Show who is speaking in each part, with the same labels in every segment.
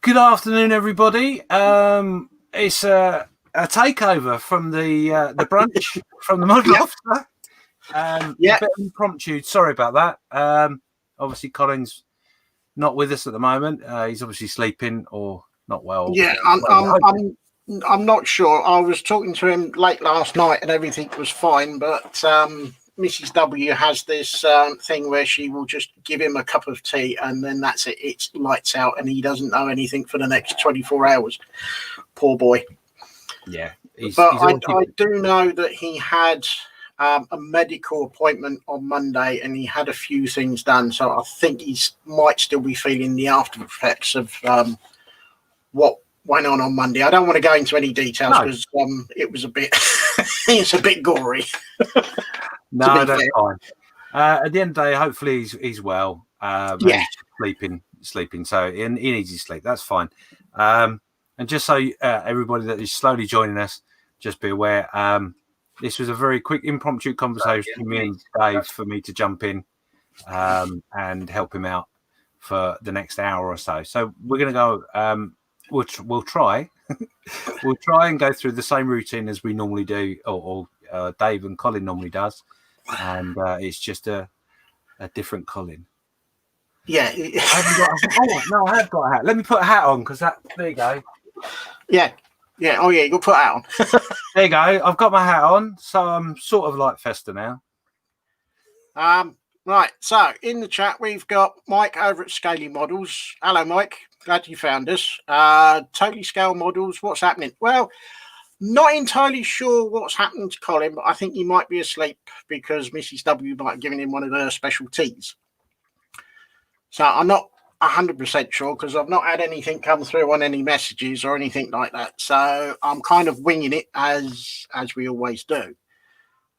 Speaker 1: Good afternoon, everybody. It's a takeover from the brunch from the Model Officer. A bit impromptu. Sorry about that. Obviously, Colin's not with us at the moment. He's obviously sleeping or not well.
Speaker 2: Yeah, I'm not sure. I was talking to him late last night and everything was fine, but Mrs. W has this thing where she will just give him a cup of tea and then that's it. It's lights out and he doesn't know anything for the next 24 hours. Poor boy.
Speaker 1: Yeah.
Speaker 2: I do know that he had a medical appointment on Monday and he had a few things done. So I think he might still be feeling the after effects of what went on Monday. I don't want to go into any details because it was a bit it's a bit gory.
Speaker 1: No, that's fine. At the end of the day, hopefully he's well. He's sleeping. So he needs his sleep. That's fine. And just so everybody that is slowly joining us, just be aware, this was a very quick impromptu conversation with me and Dave for me to jump in and help him out for the next hour or so. So we're going to go. We'll try. We'll try and go through the same routine as we normally do, or Dave and Colin normally does, and it's just a different Colin.
Speaker 2: Yeah.
Speaker 1: I have got a hat. Let me put a hat on because there you go.
Speaker 2: Yeah. Oh yeah, you can put a hat on.
Speaker 1: There you go. I've got my hat on, so I'm sort of like Festa now.
Speaker 2: Right. So in the chat we've got Mike over at Scaly Models. Hello, Mike. Glad you found us. Totally Scale Models. What's happening? Well, not entirely sure what's happened to Colin, but I think he might be asleep because Mrs. W might have given him one of her special teas. So I'm not 100% sure because I've not had anything come through on any messages or anything like that. So I'm kind of winging it as we always do.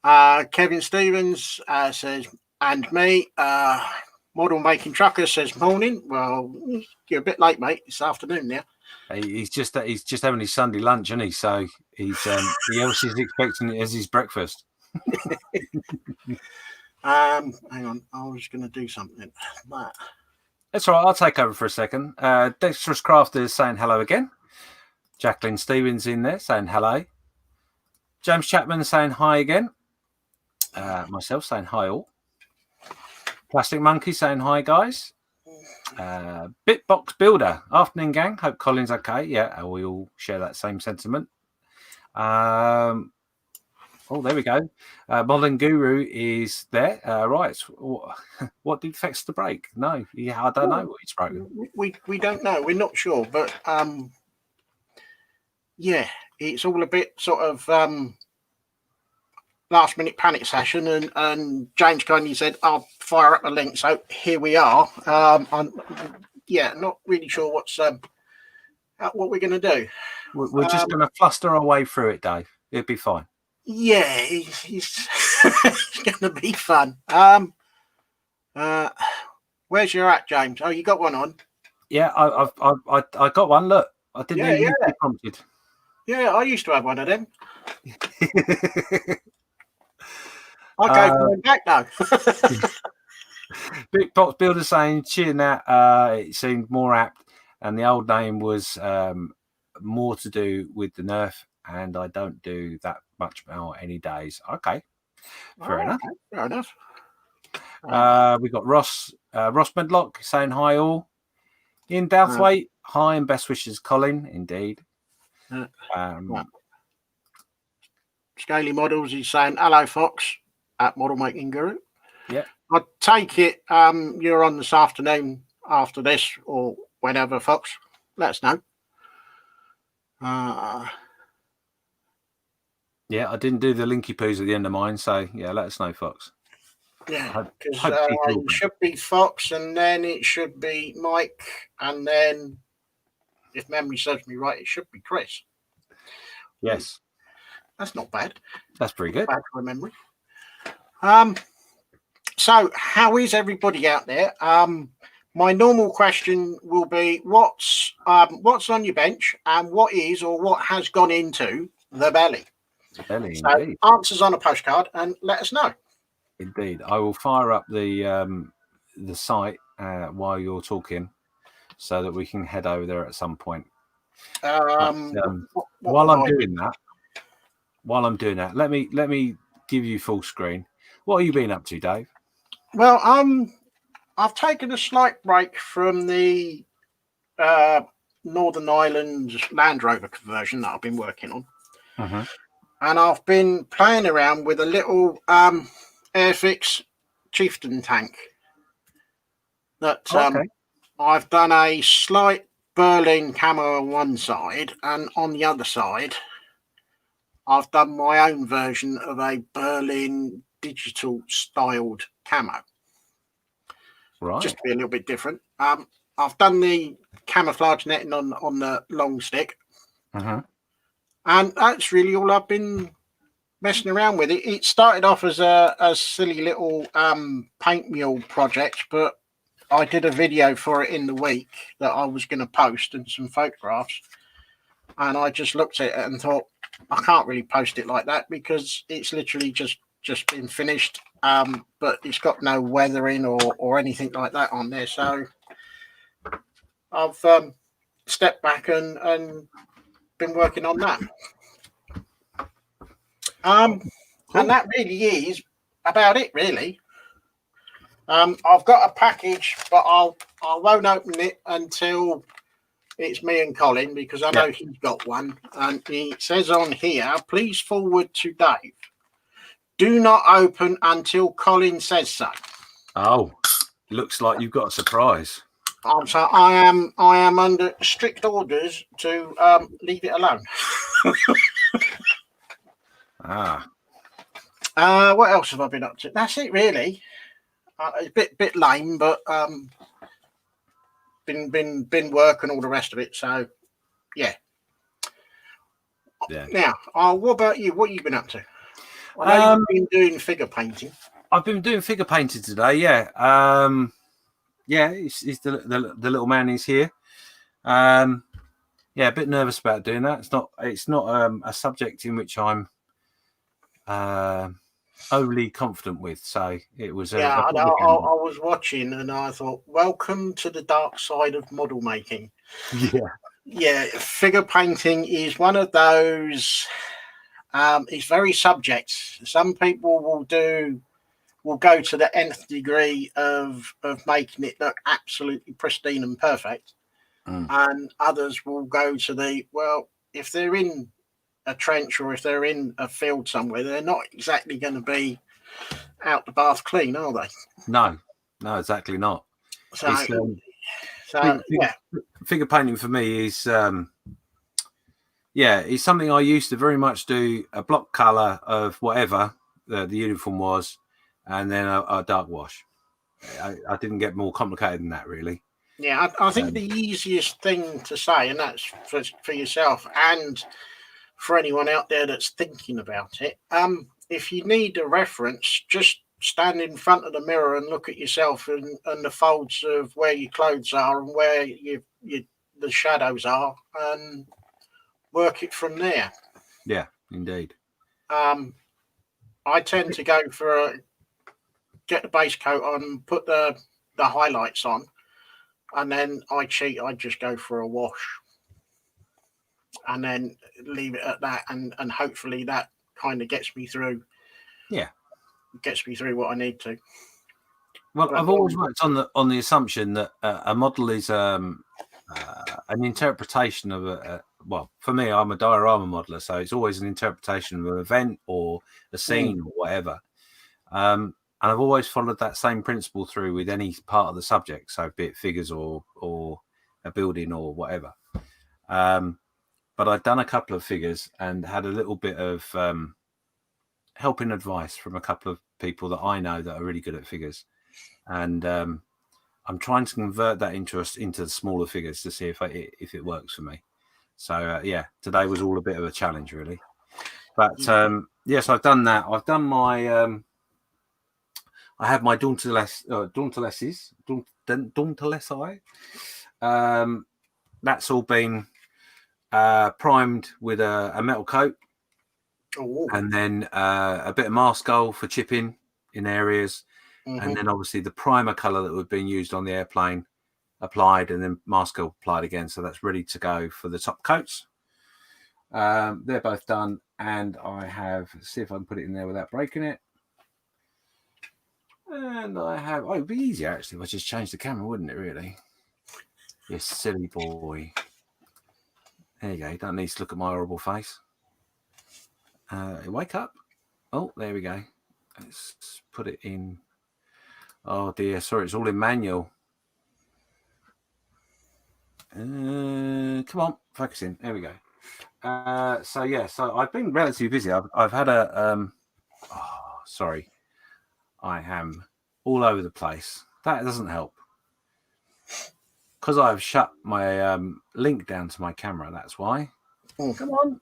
Speaker 2: Kevin Stevens says, and me, Model Making Trucker says, morning. Well, you're a bit late, mate. It's afternoon now.
Speaker 1: He's just having his Sunday lunch, isn't he? So he's he else is expecting it as his breakfast.
Speaker 2: Hang on, I was going to do something.
Speaker 1: That's all right. I'll take over for a second. Dexterous Crafter is saying hello again. Jacqueline Stevens in there saying hello. James Chapman saying hi again. Myself saying hi all. Plastic Monkey saying hi, guys. Bitbox Builder, afternoon gang. Hope Colin's okay. Yeah, we all share that same sentiment. There we go. Modeling Guru is there. Right. What did Festa break? No, I don't know what he's broken.
Speaker 2: We don't know. We're not sure, but it's all a bit sort of last minute panic session and James kindly said I'll fire up a link, so here we are. I'm not really sure what we're going to do.
Speaker 1: We're just going to fluster our way through it, Dave. It'll be fine.
Speaker 2: Yeah, it's going to be fun. Where's your hat, James? Oh, you got one on?
Speaker 1: Yeah, I got one. Look, I didn't even need to be prompted.
Speaker 2: Yeah, I used to have one of them. Okay, going back now.
Speaker 1: Big Box Builder saying, cheering that it seemed more apt, and the old name was more to do with the nerf, and I don't do that much more any days. Okay, fair enough.
Speaker 2: Fair enough.
Speaker 1: We got Ross Medlock saying hi all. Ian Douthwaite, hi and best wishes, Colin. Indeed.
Speaker 2: Scaly Models is saying hello, Fox at Model Making Guru.
Speaker 1: Yeah.
Speaker 2: I take it you're on this afternoon after this or whenever, Fox. Let us know.
Speaker 1: Yeah, I didn't do the linky poos at the end of mine, so yeah, let us know, Fox.
Speaker 2: Yeah, because it should be Fox, and then it should be Mike, and then, if memory serves me right, it should be Chris.
Speaker 1: Yes.
Speaker 2: That's not bad.
Speaker 1: That's pretty good.
Speaker 2: Bad for memory. So how is everybody out there? My normal question will be, what's on your bench, and what is or what has gone into the belly?
Speaker 1: Belly,
Speaker 2: so
Speaker 1: indeed.
Speaker 2: Answers on a postcard, and let us know.
Speaker 1: Indeed, I will fire up the the site while you're talking, so that we can head over there at some point. While I'm doing that, let me give you full screen. What have you been up to, Dave?
Speaker 2: Well, I've taken a slight break from the Northern Ireland Land Rover conversion that I've been working on, and I've been playing around with a little Airfix Chieftain tank. That I've done a slight Berlin camo on one side, and on the other side, I've done my own version of a Berlin digital styled camo.
Speaker 1: Right.
Speaker 2: Just to be a little bit different. I've done the camouflage netting on the long stick. And that's really all I've been messing around with. It started off as a silly little paint mule project, but I did a video for it in the week that I was going to post and some photographs. And I just looked at it and thought, I can't really post it like that because it's literally just been finished. But it's got no weathering or anything like that on there. So I've stepped back and been working on that. Cool. And that really is about it, really. I've got a package, but I won't open it until it's me and Colin, because I know he's got one. And it says on here, please forward to Dave. Do not open until Colin says so.
Speaker 1: Oh, looks like you've got a surprise.
Speaker 2: So I am under strict orders to leave it alone. What else have I been up to? That's it, really. It's a bit lame, but been work and all the rest of it. So yeah. Now, what about you? What have you been up to? I know you've been doing figure painting.
Speaker 1: I've been doing figure painting today. Yeah. It's the little man is here. A bit nervous about doing that. It's not a subject in which I'm overly confident with. So it was.
Speaker 2: I was watching and I thought, welcome to the dark side of model making. Yeah. Figure painting is one of those. It's very subject. Some people will go to the nth degree of making it look absolutely pristine and perfect, and others will go to if they're in a trench or if they're in a field somewhere, they're not exactly going to be out the bath clean, are they?
Speaker 1: No, exactly not. Figure painting for me is it's something I used to very much do, a block color of whatever the uniform was, and then a dark wash. I didn't get more complicated than that, really.
Speaker 2: Yeah, I think the easiest thing to say, and that's for yourself and for anyone out there that's thinking about it, if you need a reference, just stand in front of the mirror and look at yourself and the folds of where your clothes are and where the shadows are, and work it from there.
Speaker 1: Yeah, indeed.
Speaker 2: I tend to go for get the base coat on, put the highlights on, and then I cheat. I just go for a wash and then leave it at that, and hopefully that kind of gets me through. Yeah, gets me through what I need to.
Speaker 1: Well, I've always worked on the assumption that a model is an interpretation of for me, I'm a diorama modeler, so it's always an interpretation of an event or a scene or whatever. And I've always followed that same principle through with any part of the subject, so be it figures or a building or whatever. But I'd done a couple of figures and had a little bit of helping advice from a couple of people that I know that are really good at figures. And I'm trying to convert that into the smaller figures to see if it works for me. So today was all a bit of a challenge, really. But yes, I've done that. I've done my. I have my Dauntlessi. That's all been primed with a metal coat, and then a bit of mask gold for chipping in areas. and then obviously the primer color that would been used on the airplane applied, and then mask applied again. So that's ready to go for the top coats. They're both done, and I have, see if I can put it in there without breaking it. And I have, it'd be easier actually if I just changed the camera, wouldn't it, really? You silly boy. There you go. You don't need to look at my horrible face. Wake up. Oh, there we go. Let's put it in. Oh dear, sorry, it's all in manual. Come on, focus in. There we go. So I've been relatively busy. I've had a sorry, I am all over the place. That doesn't help because I've shut my link down to my camera. That's why. Come on.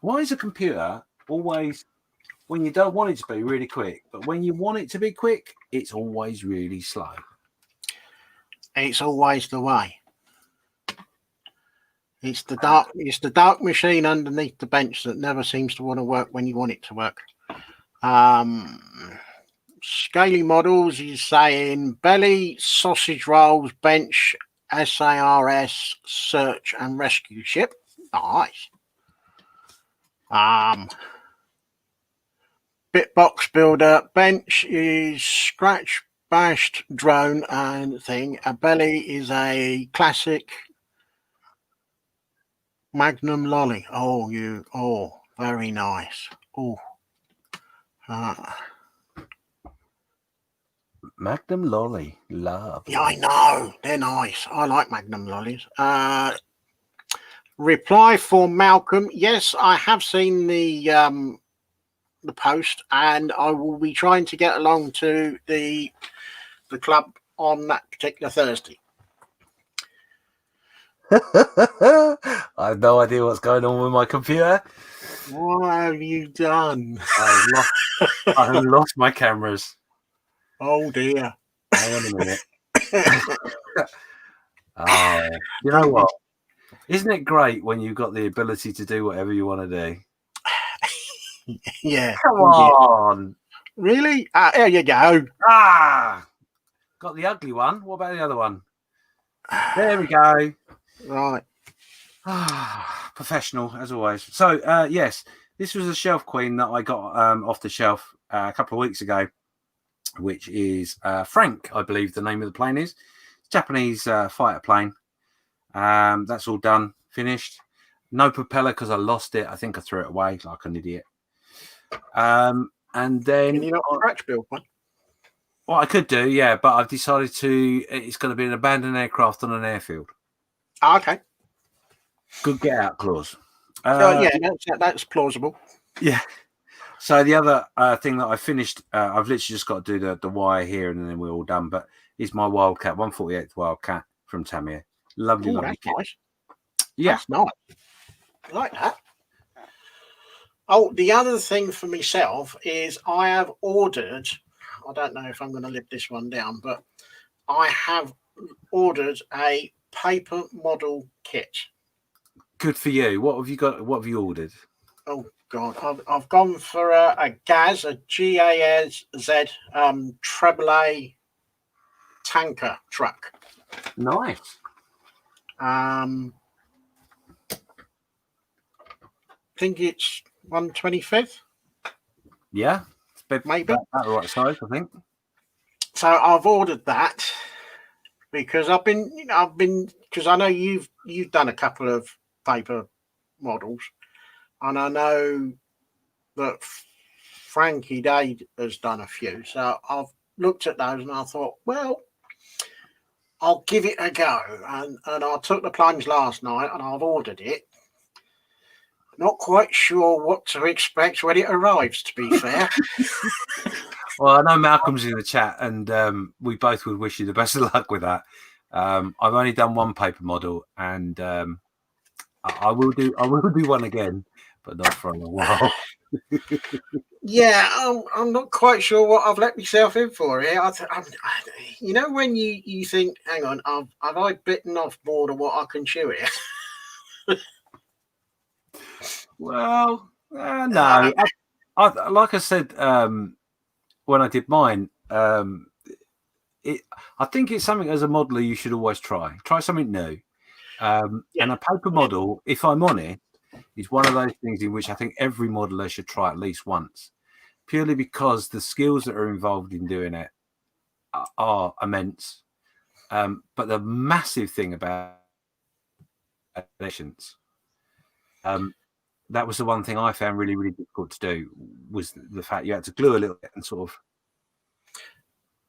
Speaker 1: Why is a computer always, when you don't want it to be, really quick, but when you want it to be quick, it's always really slow?
Speaker 2: It's always the way. It's the dark machine underneath the bench that never seems to want to work when you want it to work. Scaly Models is saying belly, sausage rolls, bench, SARS, search and rescue ship. Nice. Bitbox builder, bench is scratch bashed drone and thing. A belly is a classic Magnum lolly. Oh, very nice. Oh.
Speaker 1: Magnum lolly, love.
Speaker 2: Yeah, I know. They're nice. I like Magnum lollies. Reply for Malcolm. Yes, I have seen the post, and I will be trying to get along to the club on that particular Thursday.
Speaker 1: I have no idea what's going on with my computer.
Speaker 2: What have you done?
Speaker 1: I have lost my cameras.
Speaker 2: Oh dear.
Speaker 1: Hang on a minute. Oh, you know what? Isn't it great when you've got the ability to do whatever you want to
Speaker 2: do? Yeah.
Speaker 1: Come on.
Speaker 2: Really? There you go.
Speaker 1: Got the ugly one. What about the other one? There we go.
Speaker 2: Right.
Speaker 1: Professional as always. So yes, this was a Shelf Queen that I got off the shelf a couple of weeks ago, which is Frank, I believe the name of the plane is. Japanese fighter plane. That's all done, finished. No propeller because I lost it. I think I threw it away like an idiot. And then
Speaker 2: can you not scratch build one?
Speaker 1: Well, I could do, yeah, but I've decided it's going to be an abandoned aircraft on an airfield.
Speaker 2: Okay.
Speaker 1: Good get out clause.
Speaker 2: That's plausible.
Speaker 1: Yeah. So the other thing that I finished, I've literally just got to do the wire here, and then we're all done. But it's my Wildcat 148th Wildcat from Tamiya. Lovely.
Speaker 2: That's nice.
Speaker 1: Yeah,
Speaker 2: that's nice. I like that. Oh, the other thing for myself is I have ordered. I don't know if I'm going to live this one down, but I have ordered a paper model kit.
Speaker 1: Good for you. What have you got? What have you ordered?
Speaker 2: Oh God, I've gone for a GAZ, a GAZ treble A tanker truck.
Speaker 1: Nice.
Speaker 2: I think it's 1/25.
Speaker 1: Yeah, it's
Speaker 2: maybe
Speaker 1: about the right size, I think.
Speaker 2: So I've ordered that because I've been because I know you've done a couple of paper models, and I know that Frankie Day has done a few. So I've looked at those and I thought, well, I'll give it a go. And I took the plunge last night and I've ordered it. Not quite sure what to expect when it arrives, to be fair.
Speaker 1: Well, I know Malcolm's in the chat, and we both would wish you the best of luck with that. I've only done one paper model, and I will do one again, but not for a while.
Speaker 2: Yeah, I'm not quite sure what I've let myself in for here. You know, when you think, hang on, have I bitten off more than what I can chew here?
Speaker 1: Well, no. like I said when I did mine, I think it's something as a modeler you should always try something new. And a paper model, if I'm honest, is one of those things in which I think every modeler should try at least once, purely because the skills that are involved in doing it are immense. But the massive thing about patience, that was the one thing I found really, really difficult to do, was the fact you had to glue a little bit and sort of,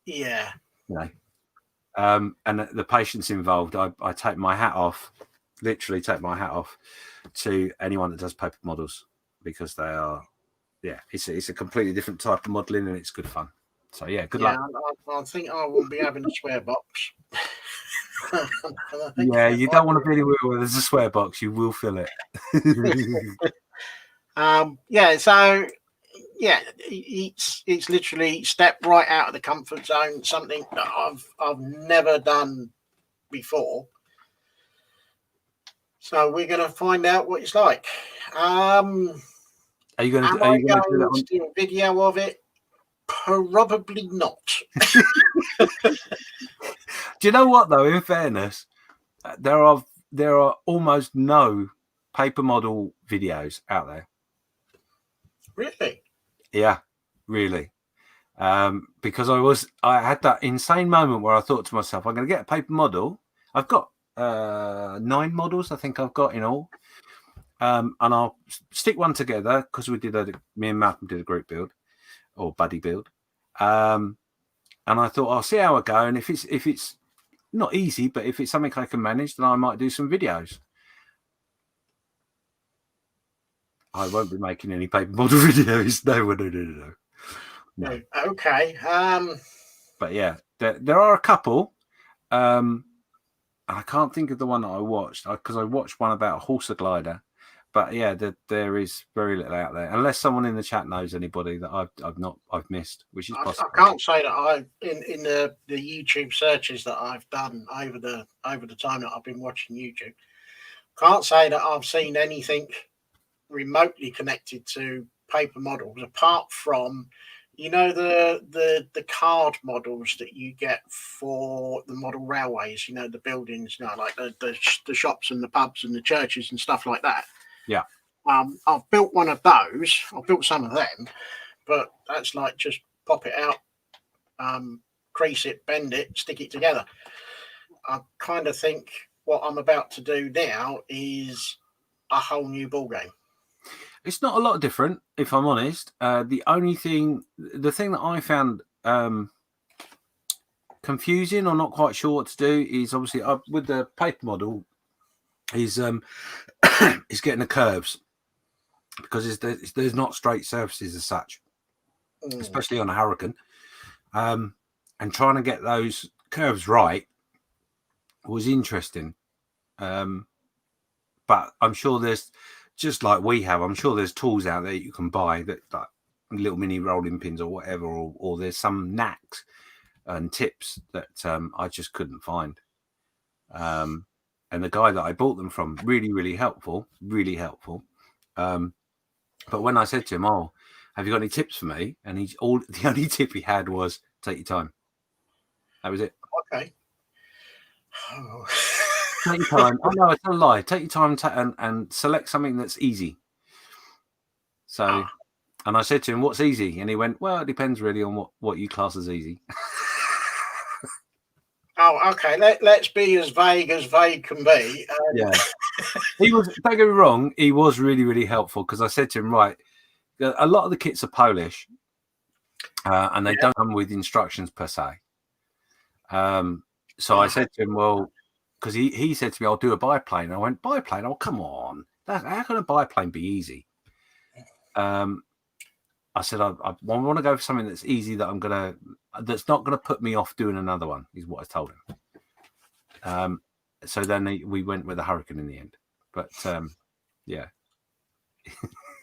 Speaker 2: Yeah.
Speaker 1: you know, and the patience involved. I take my hat off, literally take my hat off to anyone that does paper models, because they are, it's a completely different type of modeling and it's good fun. So yeah, good luck.
Speaker 2: I think I will be having a swear box.
Speaker 1: Yeah, you don't want to be anywhere where there's a swear box. You will feel it.
Speaker 2: So it's literally step right out of the comfort zone, something that I've never done before. So we're going to find out what it's like.
Speaker 1: Are you going
Speaker 2: to do a video of it? Probably not.
Speaker 1: Do you know what though? In fairness, there are almost no paper model videos out there.
Speaker 2: Really?
Speaker 1: Yeah, really. Because I had that insane moment where I thought to myself, I'm going to get a paper model. I've got 9 models, I think I've got in all. And I'll stick one together, because me and Malcolm did a group build or buddy build. And I thought, I'll see how I go. And if it's not easy, but if it's something I can manage, then I might do some videos. I won't be making any paper model videos. No.
Speaker 2: Okay.
Speaker 1: But yeah, there are a couple. I can't think of the one that I watched, because I watched one about a horse glider. But yeah, there is very little out there, unless someone in the chat knows anybody that I've missed, which is possible.
Speaker 2: I can't say that I in the YouTube searches that I've done over the time that I've been watching YouTube, can't say that I've seen anything remotely connected to paper models, apart from the card models that you get for the model railways, the buildings, like the shops and the pubs and the churches and stuff like that.
Speaker 1: Yeah.
Speaker 2: I've built one of those. I've built some of them, but that's like just pop it out, crease it, bend it, stick it together. I kind of think what I'm about to do now is a whole new ball game.
Speaker 1: It's not a lot different, if I'm honest. The thing that I found confusing or not quite sure what to do is, obviously with the paper model, is is getting the curves, because there's not straight surfaces as such, especially on a Hurricane, and trying to get those curves right was interesting. But I'm sure there's, just like we have, I'm sure there's tools out there you can buy, that like little mini rolling pins or whatever, or there's some knacks and tips that I just couldn't find. And the guy that I bought them from, really, really helpful, really helpful. But when I said to him, "Oh, have you got any tips for me?" and the only tip he had was, "Take your time." That was it.
Speaker 2: Okay.
Speaker 1: Oh. Take your time. Oh no, it's a lie. Take your time and select something that's easy. So, and I said to him, "What's easy?" And he went, "Well, it depends really on what you class as easy."
Speaker 2: Oh, okay. Let's be as vague can be.
Speaker 1: Yeah, he was. Don't get me wrong. He was really, really helpful, because I said to him, "Right, a lot of the kits are Polish, and they don't come with instructions per se." So I said to him, "Well," because he said to me, "I'll do a biplane." I went, "Biplane? Oh, come on! How can a biplane be easy?" I said, I want to go for something that's easy, that's not gonna put me off doing another one, is what I told him. So then we went with the Hurricane in the end. But yeah,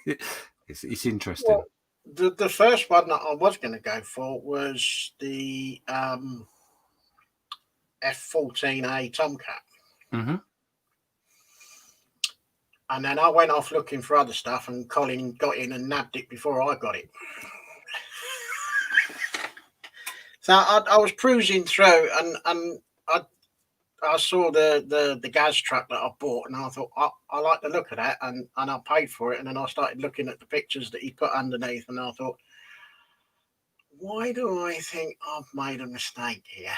Speaker 1: it's interesting.
Speaker 2: Well, the first one that I was going to go for was the F-14A Tomcat.
Speaker 1: Mm-hmm.
Speaker 2: And then I went off looking for other stuff, and Colin got in and nabbed it before I got it. So I was cruising through, and I saw the gas truck that I bought, and I thought I like the look of that, and I paid for it. And then I started looking at the pictures that he put underneath, and I thought, why do I think I've made a mistake here?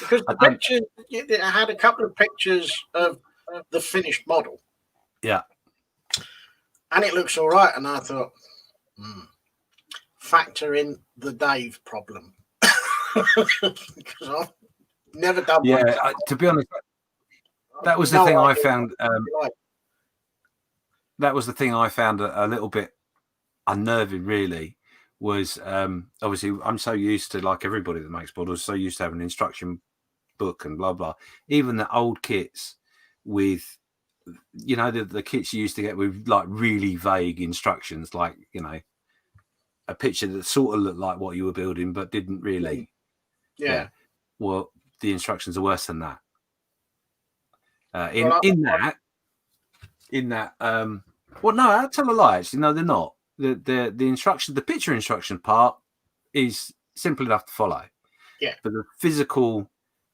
Speaker 2: Because the picture, it had a couple of pictures of the finished model.
Speaker 1: Yeah.
Speaker 2: And it looks all right. And I thought, factor in the Dave problem. Because I've never done
Speaker 1: to be honest, that was the thing I found. That was the thing I found a little bit unnerving, really, was obviously I'm so used to, like everybody that makes models, so used to having an instruction book and blah blah. Even the old kits with, you know, the kits you used to get with like really vague instructions, like, you know, a picture that sort of looked like what you were building but didn't really.
Speaker 2: Yeah.
Speaker 1: Well, the instructions are worse than that. In that. Well, no, I tell a lie. Actually, no, they're not. The instruction, the picture instruction part is simple enough to follow.
Speaker 2: Yeah.
Speaker 1: But the physical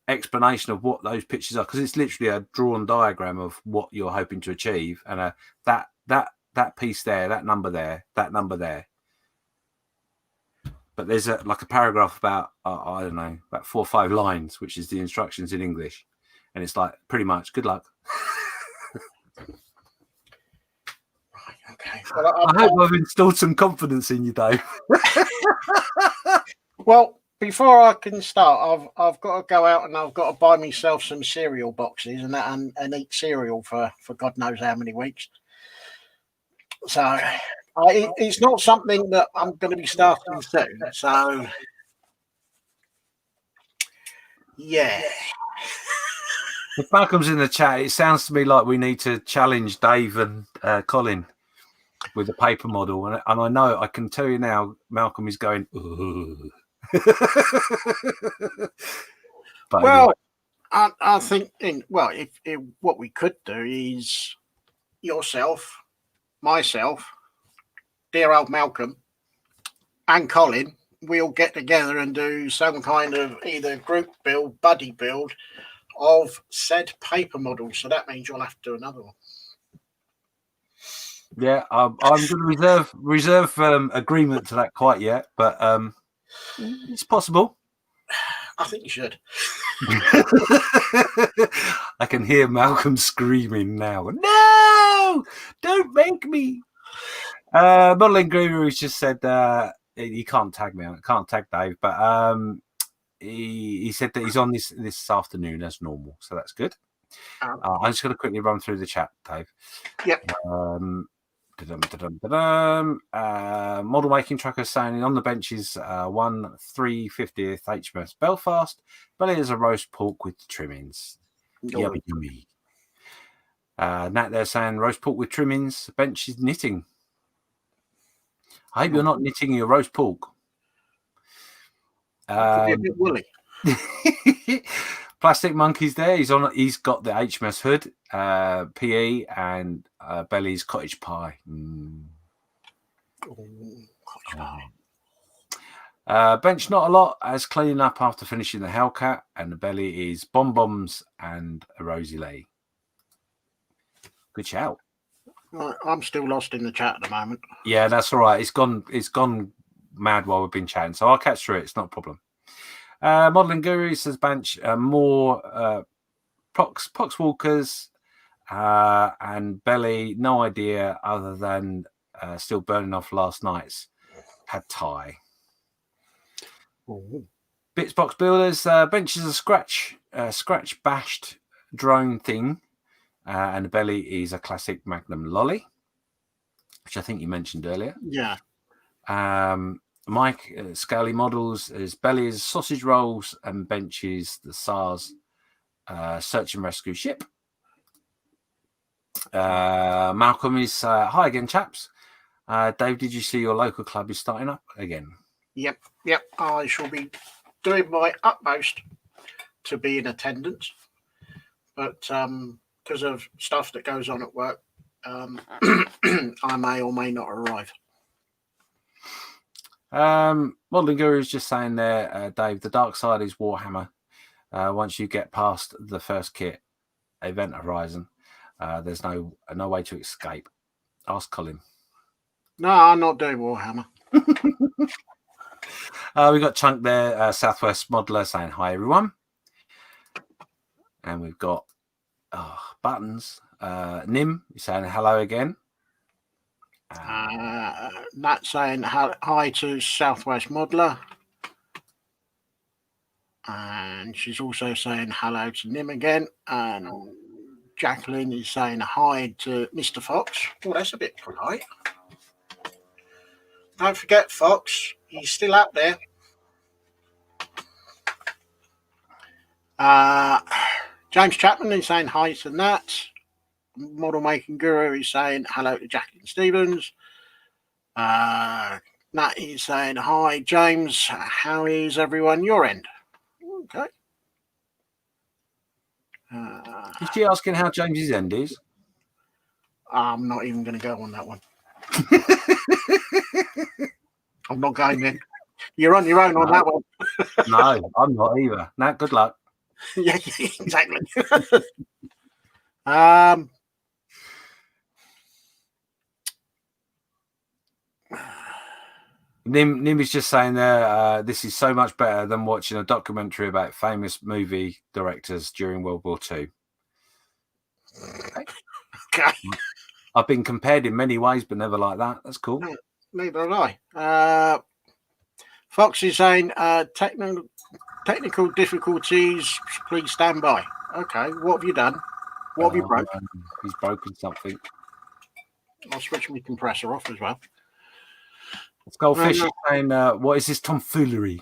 Speaker 1: explanation of what those pictures are, because it's literally a drawn diagram of what you're hoping to achieve, and that piece there, that number there, that number there. But there's a paragraph about I don't know, about 4 or 5 lines, which is the instructions in English, and it's like pretty much good luck.
Speaker 2: Okay.
Speaker 1: Well, I hope I've installed some confidence in you, Dave.
Speaker 2: Well, before I can start, I've got to go out and I've got to buy myself some cereal boxes and eat cereal for God knows how many weeks. So it's not something that I'm going to be starting soon. So yeah.
Speaker 1: If Malcolm's in the chat, it sounds to me like we need to challenge Dave and Colin with the paper model, and I know, I can tell you now, Malcolm is going. But
Speaker 2: well, anyway. I think if what we could do is yourself, myself, dear old Malcolm, and Colin, we'll get together and do some kind of either group build, buddy build of said paper models. So that means you'll have to do another one.
Speaker 1: Yeah, I'm going to reserve agreement to that quite yet, but it's possible.
Speaker 2: I think you should.
Speaker 1: I can hear Malcolm screaming now. No, don't make me. Modeling Guru just said he can't tag me. I can't tag Dave, but he said that he's on this afternoon as normal, so that's good. I'm just going to quickly run through the chat, Dave.
Speaker 2: Yep.
Speaker 1: Model making trucker saying on the benches 1/350th HMS Belfast. Belly is a roast pork with trimmings. Yummy, yummy. Nat there saying roast pork with trimmings. Bench is knitting. I hope you're not knitting your roast pork.
Speaker 2: Could be a bit woolly.
Speaker 1: Plastic Monkey's there. He's got the HMS hood, PE, and Belly's cottage pie. Bench not a lot, as cleaning up after finishing the Hellcat, and the Belly is bonbons and a Rosie Lee. Good shout.
Speaker 2: I'm still lost in the chat at the moment.
Speaker 1: Yeah, that's all right. It's gone mad while we've been chatting, so I'll catch through it. It's not a problem. Modeling Guru says bench more pox walkers and Belly. No idea other than still burning off last night's pad thai. Bits box builders bench is a scratch bashed drone thing, and the Belly is a classic Magnum lolly, which I think you mentioned earlier.
Speaker 2: Yeah.
Speaker 1: Mike Scaly models is Belly is sausage rolls and benches the SARS search and rescue ship. Malcolm is hi again, chaps. Dave, did you see your local club is starting up again?
Speaker 2: Yep. I shall be doing my utmost to be in attendance, but because of stuff that goes on at work, I may or may not arrive.
Speaker 1: Modeling Guru is just saying there, Dave, the dark side is Warhammer. Once you get past the first kit, Event Horizon, there's no way to escape. Ask Colin.
Speaker 2: No, I'm not doing Warhammer.
Speaker 1: We got Chunk there, Southwest Modeler, saying hi everyone, and we've got Buttons. Nim saying hello again.
Speaker 2: Nat saying hi to Southwest Modeler. And she's also saying hello to Nim again. And Jacqueline is saying hi to Mr. Fox. Oh, that's a bit polite. Don't forget, Fox, he's still out there. James Chapman is saying hi to Nat. Model Making Guru is saying hello to Jacqueline Stevens. Nat is saying hi, James. How is everyone your end? Okay.
Speaker 1: Is she asking how James's end is?
Speaker 2: I'm not even going to go on that one. I'm not going there. You're on your own on that one.
Speaker 1: No, I'm not either. Nat, good luck.
Speaker 2: Yeah, exactly.
Speaker 1: Nim is just saying there, this is so much better than watching a documentary about famous movie directors during World War II.
Speaker 2: Okay.
Speaker 1: I've been compared in many ways, but never like that. That's cool.
Speaker 2: No, neither have I. Fox is saying technical difficulties. Please stand by. Okay, what have you done? What have you broken?
Speaker 1: He's broken something.
Speaker 2: I'll switch my compressor off as well.
Speaker 1: Skullfish is saying, what is this tomfoolery?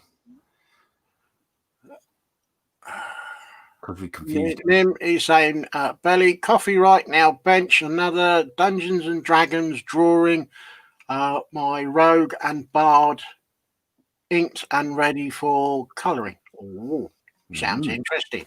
Speaker 1: Because we confused him.
Speaker 2: Nim is saying, Belly, coffee right now, bench, another Dungeons and Dragons drawing, my rogue and bard inked and ready for colouring. Oh, sounds interesting.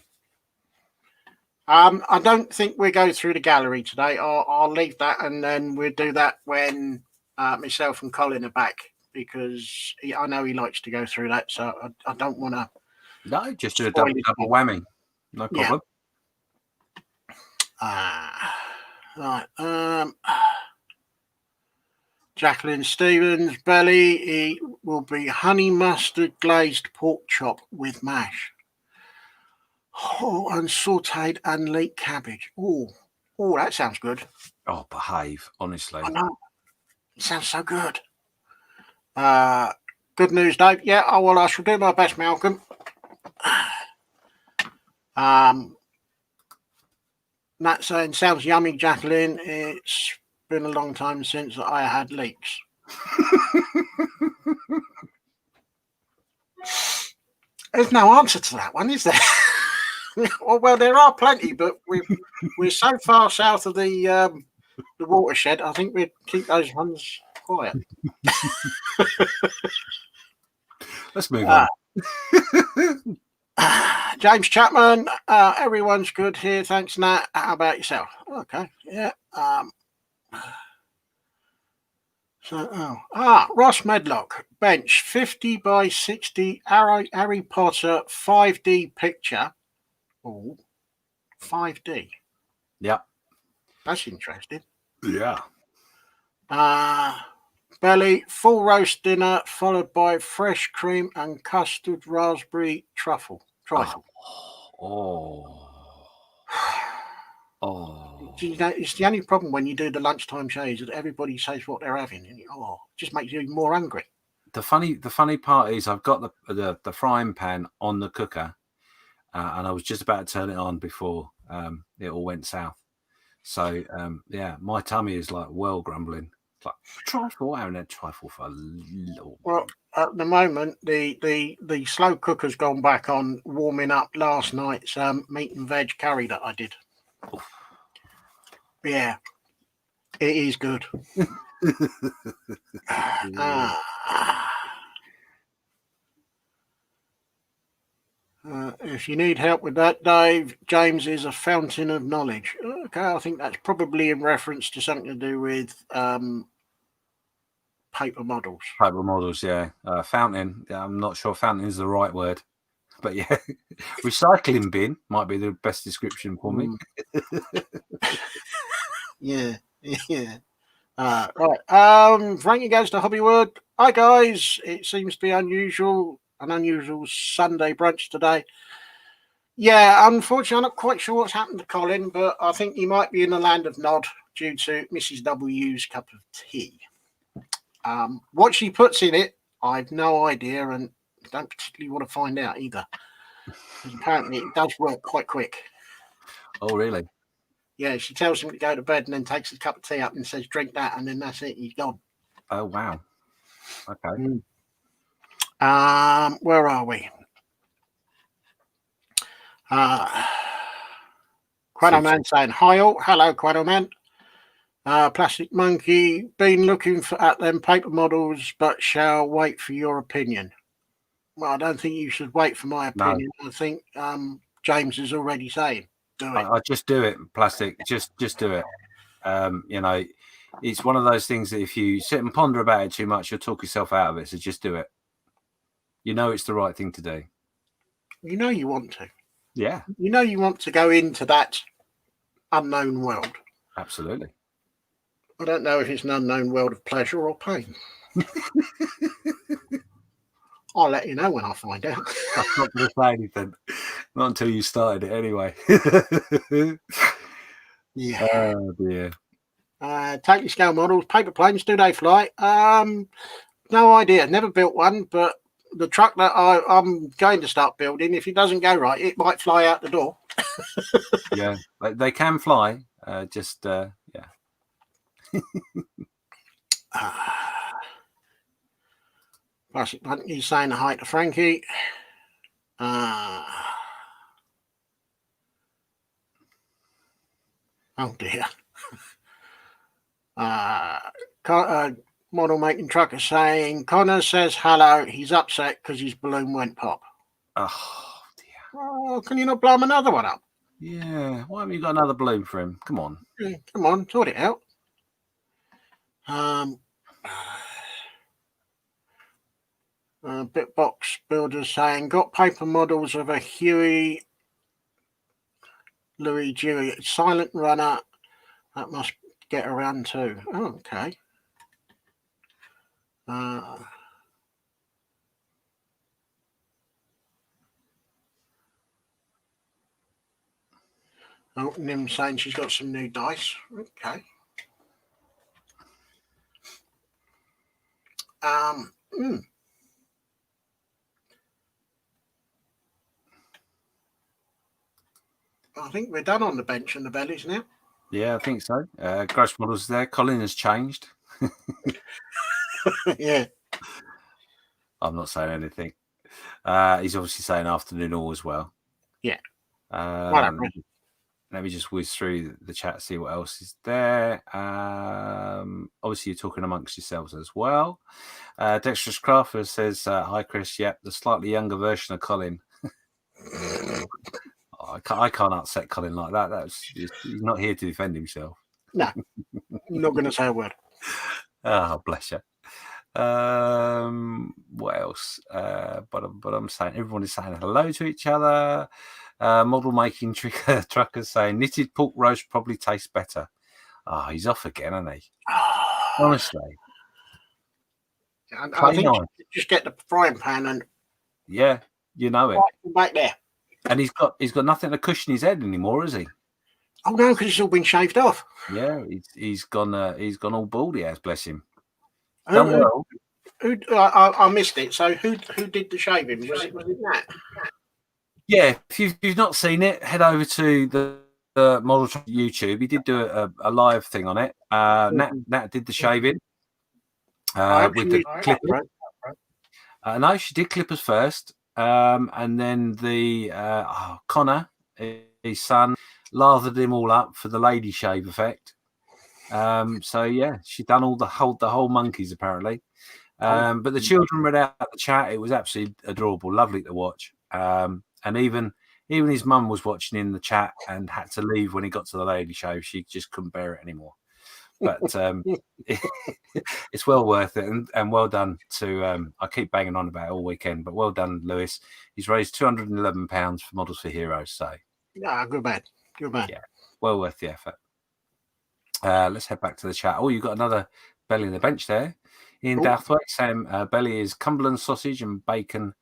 Speaker 2: I don't think we'll go through the gallery today. I'll leave that, and then we'll do that when myself and Colin are back, because I know he likes to go through that, so I don't want to.
Speaker 1: No, just do a double whammy. No problem.
Speaker 2: Yeah. Right. Jacqueline Stevens, Belly, it will be honey mustard glazed pork chop with mash. Oh, and sauteed and leek cabbage. Oh, that sounds good.
Speaker 1: Oh, behave, honestly.
Speaker 2: I know. It sounds so good. Good news, Dave. Yeah, I shall do my best, Malcolm. Nat saying, sounds yummy, Jacqueline. It's been a long time since I had leeks. There's no answer to that one, is there? Well, there are plenty, but we're so far south of the watershed. I think we'd keep those ones quiet.
Speaker 1: Let's move on.
Speaker 2: James Chapman, everyone's good here. Thanks, Nat. How about yourself? Okay, yeah. Ross Medlock, bench 50 by 60 Harry Potter 5D picture. Oh, 5D.
Speaker 1: Yeah.
Speaker 2: That's interesting.
Speaker 1: Yeah.
Speaker 2: Belly, full roast dinner followed by fresh cream and custard raspberry trifle.
Speaker 1: Oh.
Speaker 2: You know, it's the only problem when you do the lunchtime shows that everybody says what they're having, and it just makes you even more hungry.
Speaker 1: The funny part is I've got the frying pan on the cooker, and I was just about to turn it on before it all went south. So yeah, my tummy is like well grumbling. It's like trifle. I haven't had trifle for a little.
Speaker 2: Well, at the moment, the slow cooker's gone back on warming up last night's meat and veg curry that I did.
Speaker 1: Oof.
Speaker 2: Yeah, it is good. If you need help with that, Dave, James is a fountain of knowledge. Okay, I think that's probably in reference to something to do with paper models.
Speaker 1: Paper models, yeah. Fountain. I'm not sure fountain is the right word, but yeah, recycling bin might be the best description for me.
Speaker 2: Yeah. Right. Frankie goes to Hobbywood. Hi guys. It seems to be an unusual Sunday brunch today. Yeah, unfortunately, I'm not quite sure what's happened to Colin, but I think he might be in the land of Nod due to Mrs. W's cup of tea. What she puts in it, I've no idea, and don't particularly want to find out either. Because apparently it does work quite quick.
Speaker 1: Oh, really?
Speaker 2: Yeah, she tells him to go to bed and then takes a cup of tea up and says, drink that, and then that's it, he's gone.
Speaker 1: Oh, wow. Okay.
Speaker 2: Where are we? Quano Man saying, hi all. Hello, Quano Man. Plastic Monkey, been looking at them paper models, but shall wait for your opinion. Well, I don't think you should wait for my opinion. No. I think James is already saying, do it.
Speaker 1: I just do it, Plastic. Just do it. You know, it's one of those things that if you sit and ponder about it too much, you'll talk yourself out of it. So just do it. You know it's the right thing to do.
Speaker 2: You know you want to.
Speaker 1: Yeah.
Speaker 2: You know you want to go into that unknown world.
Speaker 1: Absolutely.
Speaker 2: I don't know if it's an unknown world of pleasure or pain. I'll let you know when I find out.
Speaker 1: I'm not going to say anything. Not until you started it anyway.
Speaker 2: Yeah.
Speaker 1: Oh, dear.
Speaker 2: Totally scale models, paper planes, do they fly? No idea. Never built one, but the truck that I'm going to start building, if it doesn't go right, it might fly out the door.
Speaker 1: Yeah, they can fly. Yeah.
Speaker 2: Classic He's saying hi to Frankie. Oh dear. Model making trucker saying Connor says hello. He's upset because his balloon went pop.
Speaker 1: Oh dear.
Speaker 2: Oh, can you not blow him another one up?
Speaker 1: Yeah. Why haven't you got another balloon for him? Come on.
Speaker 2: Yeah, come on, sort it out. Bitbox builders saying got paper models of a Huey, Louis Dewey, silent runner. That must get around too. Oh, okay. Nim saying she's got some new dice. Okay. I think we're done on the bench and the bellies now.
Speaker 1: Yeah, I think so. Gross models there. Colin has changed.
Speaker 2: Yeah.
Speaker 1: I'm not saying anything. He's obviously saying afternoon all as well.
Speaker 2: Yeah.
Speaker 1: Let me just whiz through the chat, see what else is there. Obviously, you're talking amongst yourselves as well. Dexterous Crafter says, hi, Chris. Yep, the slightly younger version of Colin. I can't upset Colin like that. He's not here to defend himself.
Speaker 2: No, I'm not going to say a word.
Speaker 1: Oh, bless you. What else? But I'm saying everyone is saying hello to each other. Model making truckers saying knitted pork roast probably tastes better. Oh, he's off again, isn't he? Honestly.
Speaker 2: I think just get the frying pan and
Speaker 1: yeah, you know it.
Speaker 2: Back there.
Speaker 1: And he's got nothing to cushion his head anymore, has he?
Speaker 2: Oh no, because it's all been shaved off.
Speaker 1: Yeah, he's gone all baldy, as bless him.
Speaker 2: I missed it. So who did the shaving? Was it Nat?
Speaker 1: Yeah, if you've not seen it, head over to the model YouTube. He did do a live thing on it. Nat did the shaving with the clippers. No, she did clippers first, and then the Connor, his son, lathered him all up for the lady shave effect. So yeah, she done all the whole monkeys apparently. But the children read out the chat. It was absolutely adorable, lovely to watch. And even even his mum was watching in the chat and had to leave when he got to the lady show. She just couldn't bear it anymore. But it's well worth it, and well done to. I keep banging on about it all weekend, but well done, Lewis. He's raised £211 for Models for Heroes. So
Speaker 2: good man.
Speaker 1: Yeah, well worth the effort. Let's head back to the chat. Oh, you've got another belly in the bench there. Ian Douthwaite saying belly is Cumberland sausage and bacon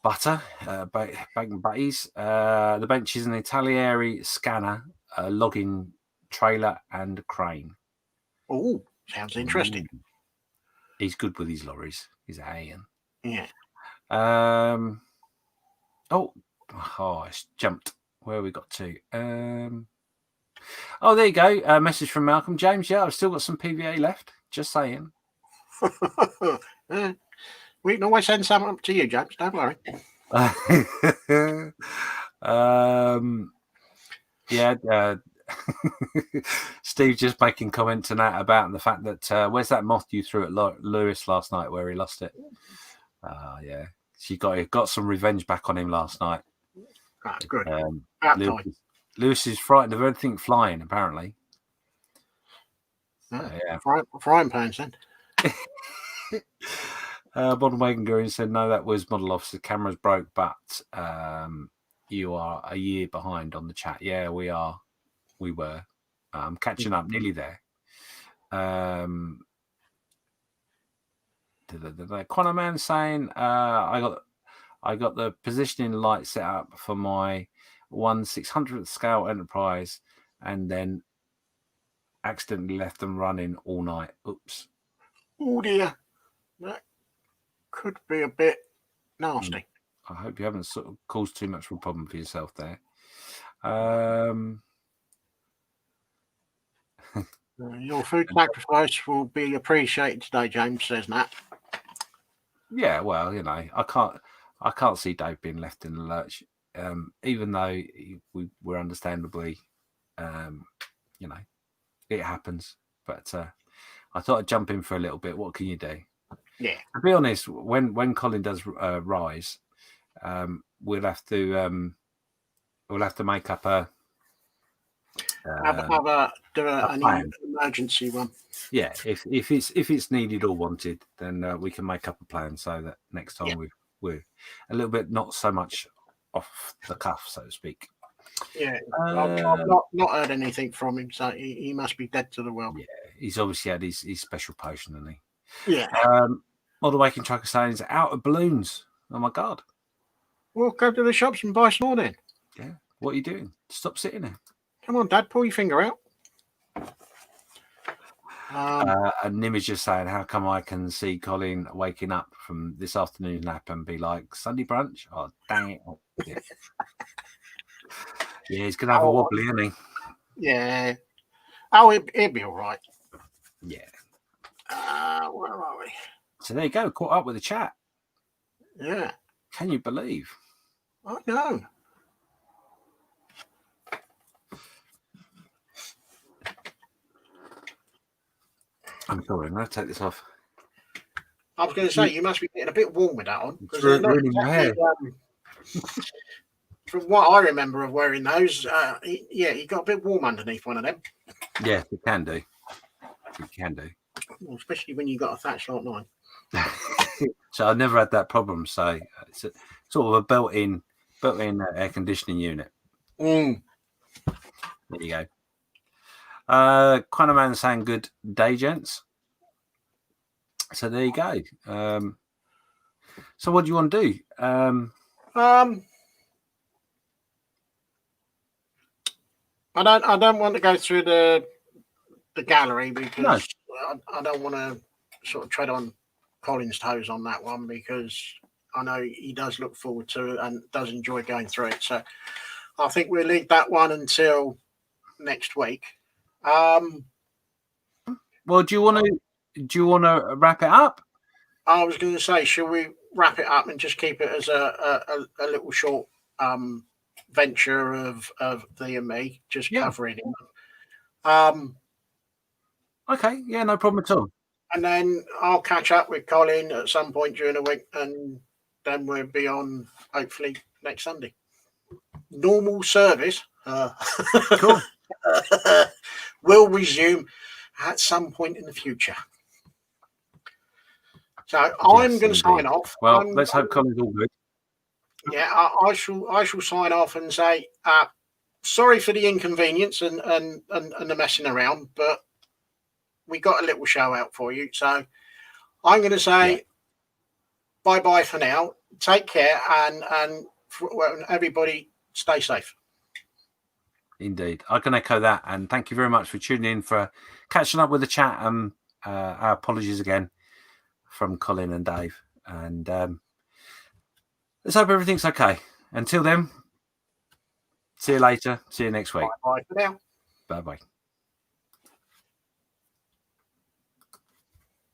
Speaker 1: butter, bacon butties. The bench is an Italieri scanner, a logging trailer, and a crane.
Speaker 2: Oh, sounds interesting.
Speaker 1: He's good with his lorries. He's a Ian.
Speaker 2: Yeah.
Speaker 1: It's jumped. Where have we got to? Oh, there you go. A message from Malcolm James. Yeah, I've still got some PVA left. Just saying.
Speaker 2: We can always send some up to you, James. Don't worry.
Speaker 1: Steve just making comment to that about the fact that where's that moth you threw at Lewis last night where he lost it? Yeah, she got some revenge back on him last night.
Speaker 2: That's good.
Speaker 1: Lewis is frightened of everything flying, apparently.
Speaker 2: Yeah. Frying pans then.
Speaker 1: Modern Wagon Guru said, no, that was Model Officer. Cameras broke, but you are a year behind on the chat. Yeah, we are. We were. Catching up, nearly there. Quantum Man saying, I got the positioning light set up for my 1/600th scale Enterprise and then accidentally left them running all night. Oops.
Speaker 2: Oh dear. That could be a bit nasty.
Speaker 1: I hope you haven't sort of caused too much of a problem for yourself there.
Speaker 2: Your food sacrifice will be appreciated today, James, says Matt.
Speaker 1: Yeah, well, I can't see Dave being left in the lurch, even though we're understandably, it happens. But I thought I'd jump in for a little bit. What can you do?
Speaker 2: Yeah.
Speaker 1: To be honest, when Colin does rise, we'll have to make up a
Speaker 2: an emergency one.
Speaker 1: Yeah, if it's needed or wanted, then we can make up a plan so that next time we're a little bit not so much off the cuff, so to speak.
Speaker 2: Yeah, I've not heard anything from him, so he must be dead to the world.
Speaker 1: Yeah, he's obviously had his special potion, hasn't
Speaker 2: he? Yeah.
Speaker 1: Model Waking Trucker saying he's out of balloons. Oh my god!
Speaker 2: Well, go to the shops and buy some more then.
Speaker 1: Yeah. What are you doing? Stop sitting there.
Speaker 2: Come on, Dad, pull your finger out.
Speaker 1: And Nim is just saying, how come I can see Colin waking up from this afternoon nap and be like, Sunday brunch? Oh, dang it. Oh, yeah. Yeah, he's going to have a wobbly, isn't he?
Speaker 2: Yeah. Oh, he'll be all right.
Speaker 1: Yeah.
Speaker 2: Where are we?
Speaker 1: So there you go. Caught up with the chat.
Speaker 2: Yeah.
Speaker 1: Can you believe?
Speaker 2: I know.
Speaker 1: I'm sorry, I'm going to take this off.
Speaker 2: I was going to say, you must be getting a bit warm with that on.
Speaker 1: It's really my hair.
Speaker 2: From what I remember of wearing those, he got a bit warm underneath one of them.
Speaker 1: Yeah, it can do. It can do.
Speaker 2: Well, especially when you got a thatch like mine.
Speaker 1: So I've never had that problem. So it's sort of a built-in air conditioning unit. There you go. Quantum Man saying good day, gents. So there you go. So what do you want to do?
Speaker 2: I don't want to go through the gallery because I don't want to sort of tread on Colin's toes on that one because I know he does look forward to it and does enjoy going through it. So I think we'll leave that one until next week.
Speaker 1: Well, do you want to wrap it up?
Speaker 2: I was going to say, shall we wrap it up and just keep it as a little short venture of thee and me, just covering it.
Speaker 1: Okay, yeah, no problem at all.
Speaker 2: And then I'll catch up with Colin at some point during the week, and then we'll be on hopefully next Sunday. normal service
Speaker 1: Cool.
Speaker 2: will resume at some point in the future. So I'm going to sign off.
Speaker 1: Well, let's hope Colin's all good.
Speaker 2: Yeah, I shall sign off and say sorry for the inconvenience and the messing around, but we got a little show out for you. So I'm going to say bye for now. Take care, and everybody stay safe.
Speaker 1: Indeed, I can echo that, and thank you very much for tuning in, for catching up with the chat. Our apologies again from Colin and Dave, and let's hope everything's okay. Until then, see you later. See you next week.
Speaker 2: Bye for now.
Speaker 1: Bye bye.